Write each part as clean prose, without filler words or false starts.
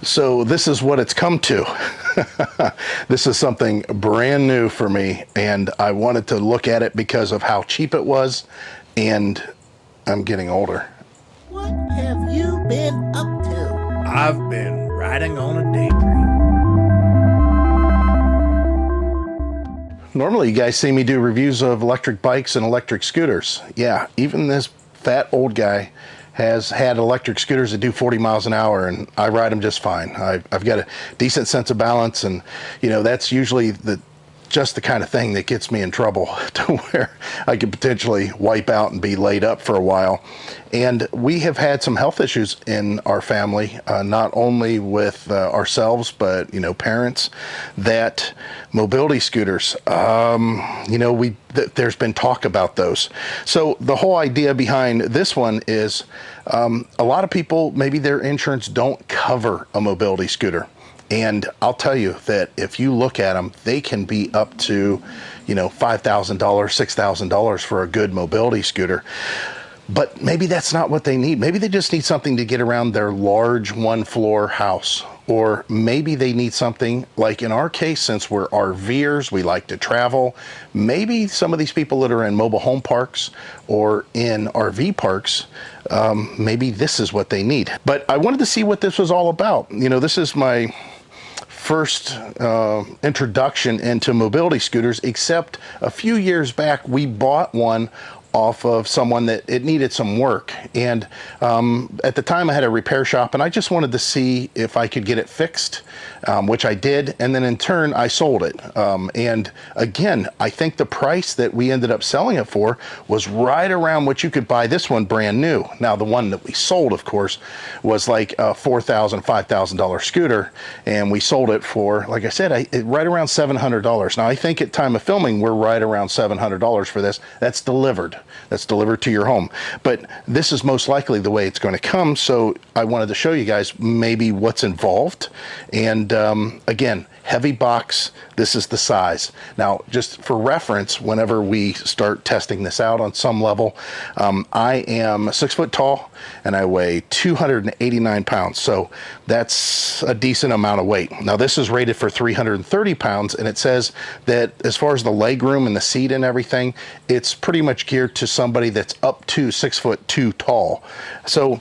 So this is what it's come to. This is something brand new for me, and I wanted to look at it because of how cheap it was, and I'm getting older. What have you been up to? I've been riding on a daydream. Normally you guys see me do reviews of electric bikes and electric scooters. Yeah, even this fat old guy has had electric scooters that do 40 miles an hour, and I ride them just fine. I've got a decent sense of balance, and you know, that's usually just the kind of thing that gets me in trouble to where I could potentially wipe out and be laid up for a while. And we have had some health issues in our family, not only with ourselves, but you know, parents, that mobility scooters, you know, there's been talk about those. So the whole idea behind this one is a lot of people, maybe their insurance don't cover a mobility scooter. And I'll tell you that if you look at them, they can be up to, you know, $5,000, $6,000 for a good mobility scooter. But maybe that's not what they need. Maybe they just need something to get around their large one-floor house. Or maybe they need something, like in our case, since we're RVers, we like to travel. Maybe some of these people that are in mobile home parks or in RV parks, maybe this is what they need. But I wanted to see what this was all about. You know, this is my first introduction into mobility scooters, except a few years back we bought one off of someone that it needed some work, and at the time I had a repair shop, and I just wanted to see if I could get it fixed, which I did, and then in turn I sold it. And again, I think the price that we ended up selling it for was right around what you could buy this one brand new. Now the one that we sold, of course, was like a $4,000, $5,000 scooter, and we sold it for, like I said, right around $700. Now I think at time of filming we're right around $700 for this. That's delivered. That's delivered to your home. But this is most likely the way it's going to come, so I wanted to show you guys maybe what's involved. And again, heavy box, this is the size. Now, just for reference, whenever we start testing this out on some level, I am 6 foot tall and I weigh 289 pounds. So that's a decent amount of weight. Now, this is rated for 330 pounds, and it says that as far as the leg room and the seat and everything, it's pretty much geared to somebody that's up to 6'2" tall. So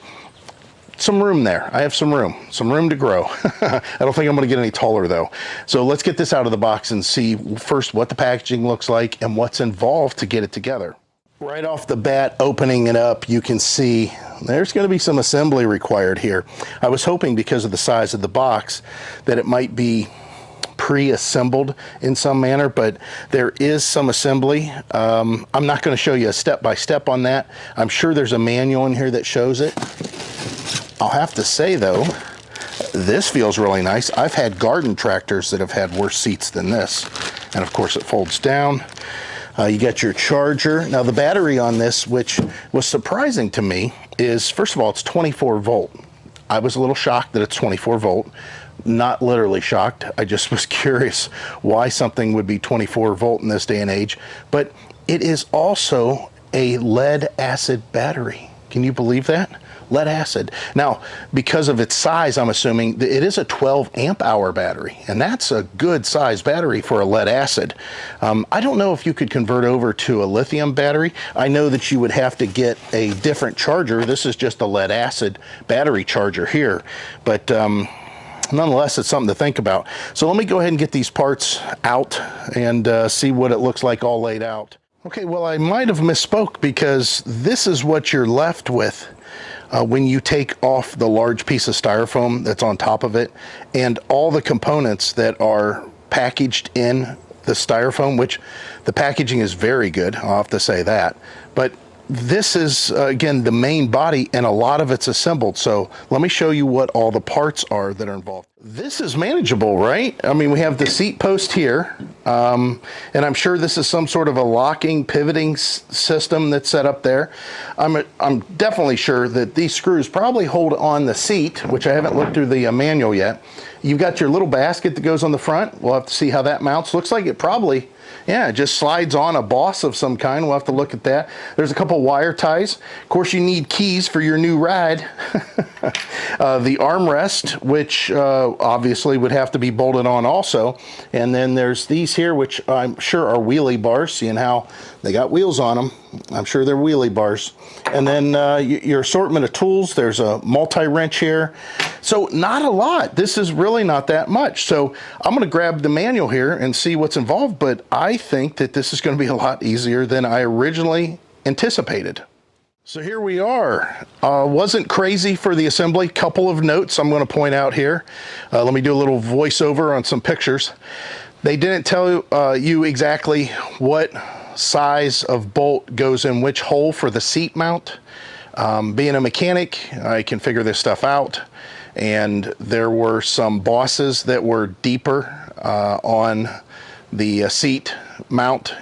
some room there. I have some room to grow. I don't think I'm going to get any taller though. So let's get this out of the box and see first what the packaging looks like and what's involved to get it together. Right off the bat, opening it up, you can see there's going to be some assembly required here. I was hoping, because of the size of the box, that it might be pre-assembled in some manner, but there is some assembly. I'm not going to show you a step-by-step on that. I'm sure there's a manual in here that shows it. I'll have to say though, this feels really nice. I've had garden tractors that have had worse seats than this. And of course it folds down. You got your charger. Now the battery on this, which was surprising to me, is first of all, it's 24 volt. I was a little shocked that it's 24 volt. Not literally shocked. I just was curious why something would be 24 volt in this day and age. But it is also a lead acid battery. Can you believe that? Lead acid. Now, because of its size, I'm assuming that it is a 12 amp hour battery, and that's a good size battery for a lead acid. I don't know if you could convert over to a lithium battery. I know that you would have to get a different charger. This is just a lead acid battery charger here, but nonetheless, it's something to think about. So let me go ahead and get these parts out and see what it looks like all laid out. Okay, well, I might have misspoke, because this is what you're left with when you take off the large piece of styrofoam that's on top of it, and all the components that are packaged in the styrofoam, which the packaging is very good, I'll have to say that. But this is, again, the main body, and a lot of it's assembled. So let me show you what all the parts are that are involved. This is manageable, right? I mean, we have the seat post here, and I'm sure this is some sort of a locking, pivoting system that's set up there. I'm definitely sure that these screws probably hold on the seat, which I haven't looked through the manual yet. You've got your little basket that goes on the front. We'll have to see how that mounts. Looks like it probably Yeah, it just slides on a boss of some kind. We'll have to look at that. There's a couple wire ties. Of course, you need keys for your new ride. The armrest, which obviously would have to be bolted on also. And then there's these here, which I'm sure are wheelie bars, seeing how they got wheels on them. I'm sure they're wheelie bars. And then your assortment of tools. There's a multi-wrench here. So not a lot. This is really not that much. So I'm going to grab the manual here and see what's involved, but I think that this is going to be a lot easier than I originally anticipated. So here we are. Wasn't crazy for the assembly. Couple of notes I'm going to point out here. Let me do a little voiceover on some pictures. They didn't tell you exactly what size of bolt goes in which hole for the seat mount. Being a mechanic, I can figure this stuff out. And there were some bosses that were deeper on the seat mount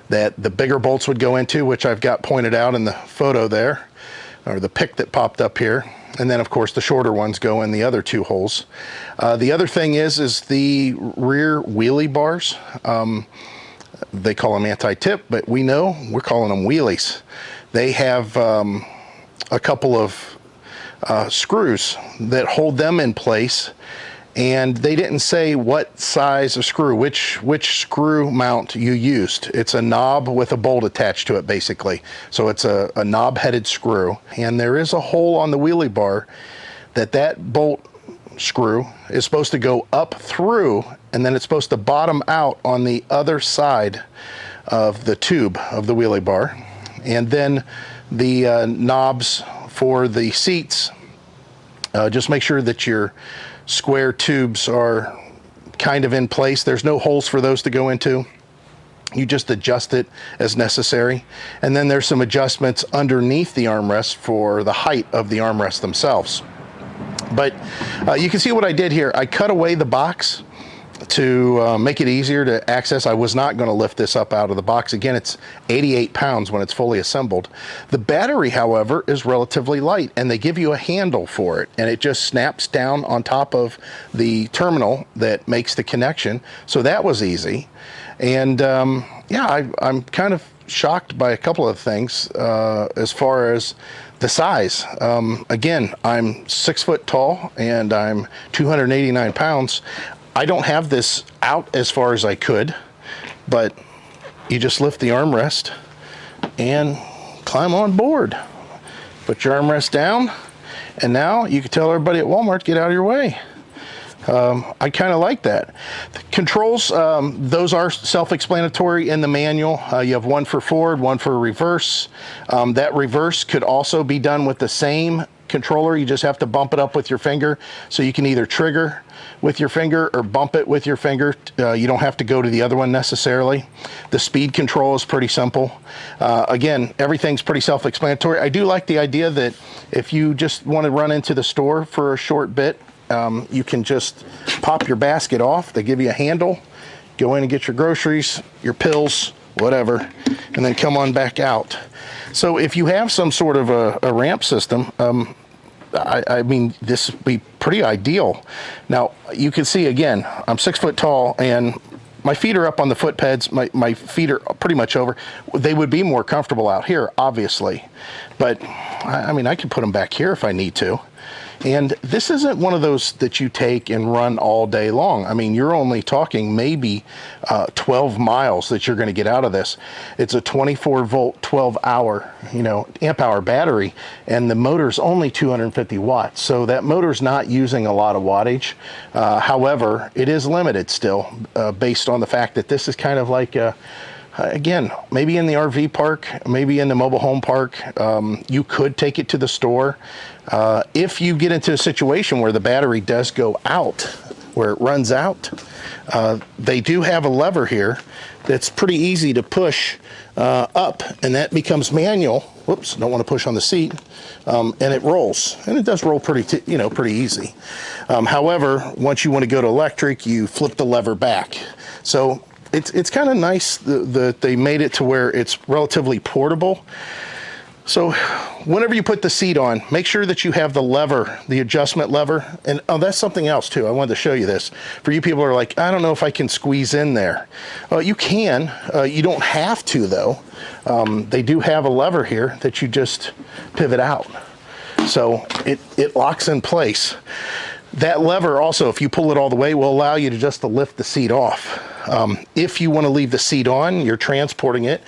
that the bigger bolts would go into, which I've got pointed out in the photo there, or the pic that popped up here. And then of course the shorter ones go in the other two holes. The other thing is the rear wheelie bars. They call them anti-tip, but we're calling them wheelies. They have a couple of screws that hold them in place, and they didn't say what size of screw, which screw mount you used. It's a knob with a bolt attached to it, basically. So it's a knob-headed screw, and there is a hole on the wheelie bar that bolt screw is supposed to go up through, and then it's supposed to bottom out on the other side of the tube of the wheelie bar. And then the knobs for the seats, just make sure that your square tubes are kind of in place. There's no holes for those to go into. You just adjust it as necessary. And then there's some adjustments underneath the armrest for the height of the armrest themselves. But you can see what I did here. I cut away the box to make it easier to access. I was not going to lift this up out of the box. Again, it's 88 pounds when it's fully assembled. The battery, however, is relatively light, and they give you a handle for it, and it just snaps down on top of the terminal that makes the connection. So that was easy. And yeah, I'm kind of shocked by a couple of things as far as the size. Again, I'm 6 foot tall and I'm 289 pounds. I don't have this out as far as I could, but you just lift the armrest and climb on board. Put your armrest down, and now you can tell everybody at Walmart, get out of your way. I kind of like that. The controls, those are self-explanatory in the manual. You have one for forward, one for reverse. That reverse could also be done with the same controller. You just have to bump it up with your finger. So you can either trigger with your finger or bump it with your finger. You don't have to go to the other one necessarily. The speed control is pretty simple. Again, everything's pretty self-explanatory. I do like the idea that if you just want to run into the store for a short bit, you can just pop your basket off. They give you a handle, go in and get your groceries, your pills, whatever, and then come on back out. So if you have some sort of a ramp system, I mean, this would be pretty ideal. Now, you can see, again, I'm 6 foot tall, and my feet are up on the foot pads. My feet are pretty much over. They would be more comfortable out here, obviously. But, I mean, I could put them back here if I need to. And this isn't one of those that you take and run all day long. I mean, you're only talking maybe 12 miles that you're going to get out of this. It's a 24 volt, 12 hour, amp hour battery, and the motor's only 250 watts. So that motor's not using a lot of wattage. However, it is limited still, based on the fact that this is kind of like again, maybe in the RV park, maybe in the mobile home park, you could take it to the store. If you get into a situation where the battery does go out, where it runs out, they do have a lever here that's pretty easy to push up, and that becomes manual. Whoops, don't want to push on the seat, and it rolls, and it does roll pretty easy. However, once you want to go to electric, you flip the lever back. So it's kind of nice that they made it to where it's relatively portable. So whenever you put the seat on, make sure that you have the lever, the adjustment lever. And oh, that's something else too. I wanted to show you this. For you people who are like, I don't know if I can squeeze in there. You can. You don't have to though. They do have a lever here that you just pivot out. So it locks in place. That lever also, if you pull it all the way, will allow you to just to lift the seat off. If you want to leave the seat on, you're transporting it,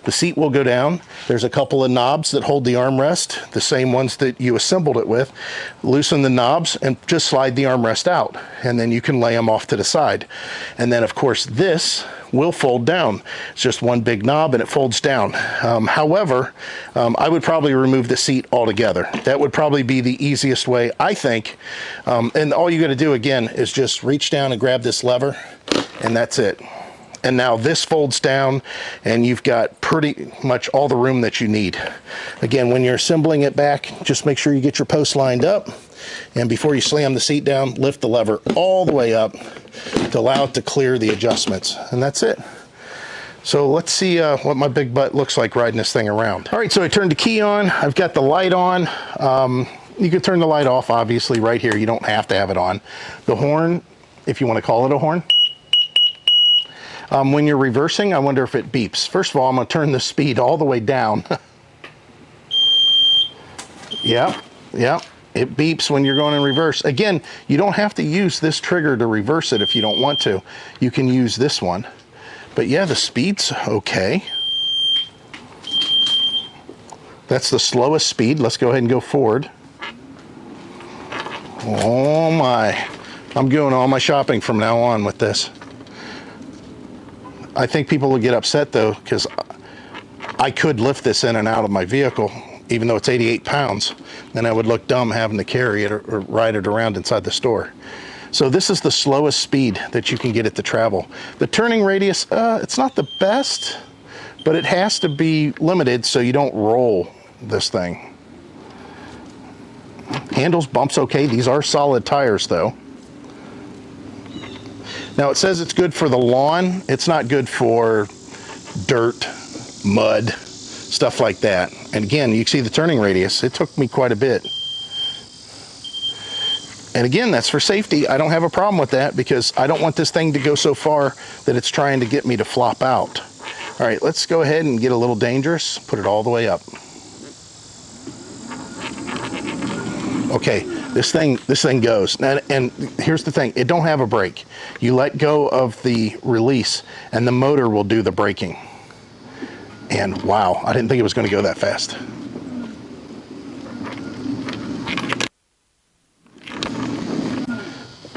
the seat will go down. There's a couple of knobs that hold the armrest, the same ones that you assembled it with. Loosen the knobs and just slide the armrest out, and then you can lay them off to the side. And then of course this will fold down. It's just one big knob and it folds down. However, I would probably remove the seat altogether. That would probably be the easiest way, I think. And all you got to do again is just reach down and grab this lever, and that's it. And now this folds down and you've got pretty much all the room that you need. Again, when you're assembling it back, just make sure you get your posts lined up. And before you slam the seat down, lift the lever all the way up to allow it to clear the adjustments. And that's it. So let's see what my big butt looks like riding this thing around. All right, so I turned the key on. I've got the light on. You can turn the light off, obviously, right here. You don't have to have it on. The horn, if you want to call it a horn. When you're reversing, I wonder if it beeps. First of all, I'm going to turn the speed all the way down. Yeah. It beeps when you're going in reverse. Again, you don't have to use this trigger to reverse it if you don't want to. You can use this one. But yeah, the speed's okay. That's the slowest speed. Let's go ahead and go forward. Oh my. I'm doing all my shopping from now on with this. I think people will get upset though, because I could lift this in and out of my vehicle, even though it's 88 pounds, then I would look dumb having to carry it or ride it around inside the store. So this is the slowest speed that you can get it to travel. The turning radius, it's not the best, but it has to be limited so you don't roll this thing. Handles, bumps, okay. These are solid tires though. Now it says it's good for the lawn. It's not good for dirt, mud, stuff like that. And again, you can see the turning radius. It took me quite a bit. And again, that's for safety. I don't have a problem with that because I don't want this thing to go so far that it's trying to get me to flop out. All right, let's go ahead and get a little dangerous. Put it all the way up. Okay, this thing goes. And here's the thing, it don't have a brake. You let go of the release and the motor will do the braking. And wow, I didn't think it was going to go that fast.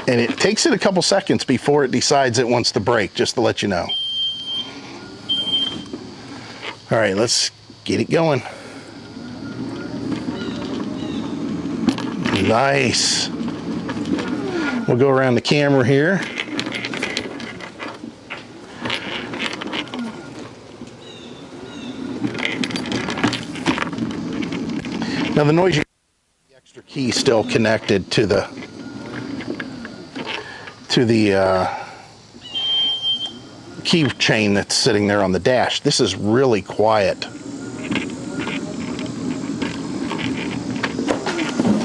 And it takes it a couple seconds before it decides it wants to brake, just to let you know. All right, let's get it going. Nice. We'll go around the camera here. Now the noise, the extra key still connected to the key chain that's sitting there on the dash. This is really quiet.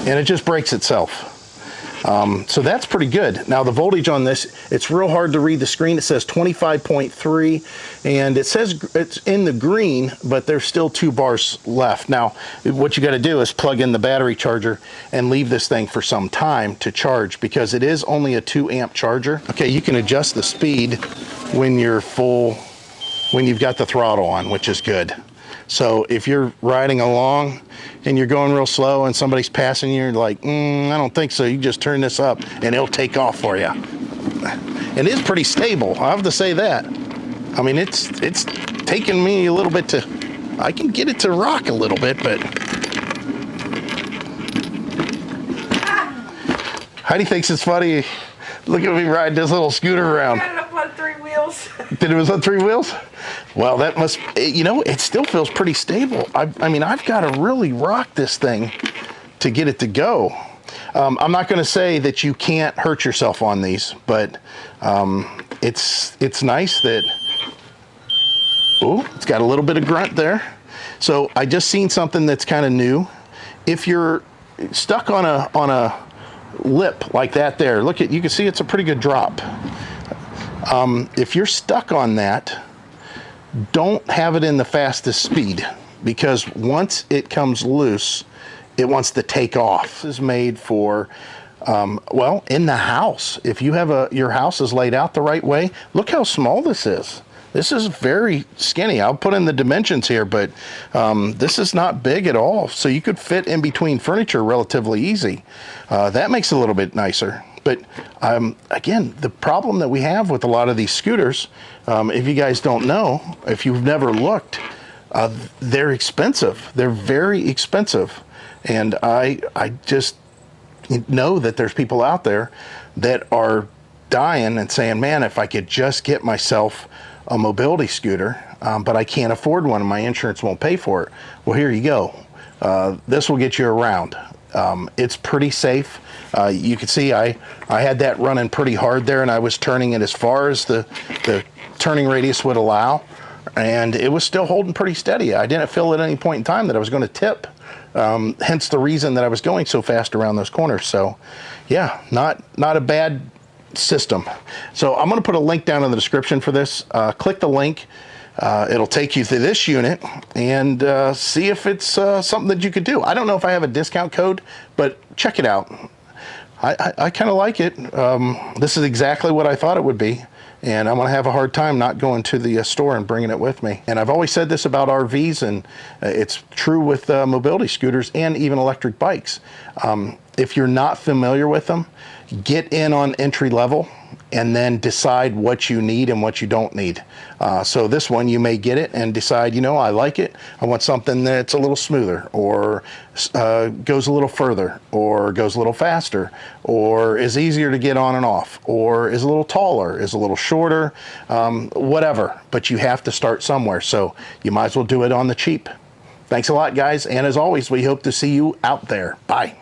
And it just brakes itself. So that's pretty good. Now the voltage on this, it's real hard to read the screen. It says 25.3 and it says it's in the green, but there's still 2 bars left. Now what you got to do is plug in the battery charger and leave this thing for some time to charge because it is only a 2 amp charger. Okay, you can adjust the speed when you're full, when you've got the throttle on, which is good. So if you're riding along and you're going real slow and somebody's passing you, you're like, I don't think so. You just turn this up and it'll take off for you. It is pretty stable, I have to say that. I mean, it's taken me a little bit to, I can get it to rock a little bit, but. Heidi thinks it's funny. Look at me ride this little scooter around. I got it up on 3 wheels. Did it was on 3 wheels? Well, that must, you know, it still feels pretty stable. I mean, I've got to really rock this thing to get it to go. I'm not going to say that you can't hurt yourself on these, but it's nice that, oh, it's got a little bit of grunt there. So I just seen something that's kind of new. If you're stuck on a lip like that there, look at, you can see it's a pretty good drop. If you're stuck on that, don't have it in the fastest speed, because once it comes loose, it wants to take off. This is made for, well, in the house. If you have your house is laid out the right way, look how small this is. This is very skinny. I'll put in the dimensions here, but this is not big at all. So you could fit in between furniture relatively easy. That makes it a little bit nicer. But again, the problem that we have with a lot of these scooters, if you guys don't know, if you've never looked, they're expensive. They're very expensive. And I just know that there's people out there that are dying and saying, man, if I could just get myself a mobility scooter, but I can't afford one and my insurance won't pay for it. Well, here you go. This will get you around. It's pretty safe. You can see I had that running pretty hard there, and I was turning it as far as the turning radius would allow, and it was still holding pretty steady. I didn't feel at any point in time that I was going to tip, hence the reason that I was going so fast around those corners. So yeah, not a bad system. So I'm going to put a link down in the description for this. Click the link. It'll take you to this unit and see if it's something that you could do. I don't know if I have a discount code, but check it out. I kind of like it. This is exactly what I thought it would be, and I'm going to have a hard time not going to the store and bringing it with me. And I've always said this about RVs, and it's true with mobility scooters and even electric bikes. If you're not familiar with them, get in on entry level and then decide what you need and what you don't need. So this one, you may get it and decide, you know, I like it. I want something that's a little smoother, or goes a little further, or goes a little faster, or is easier to get on and off, or is a little taller, is a little shorter, whatever. But you have to start somewhere, so you might as well do it on the cheap. Thanks a lot, guys, and as always, we hope to see you out there. Bye.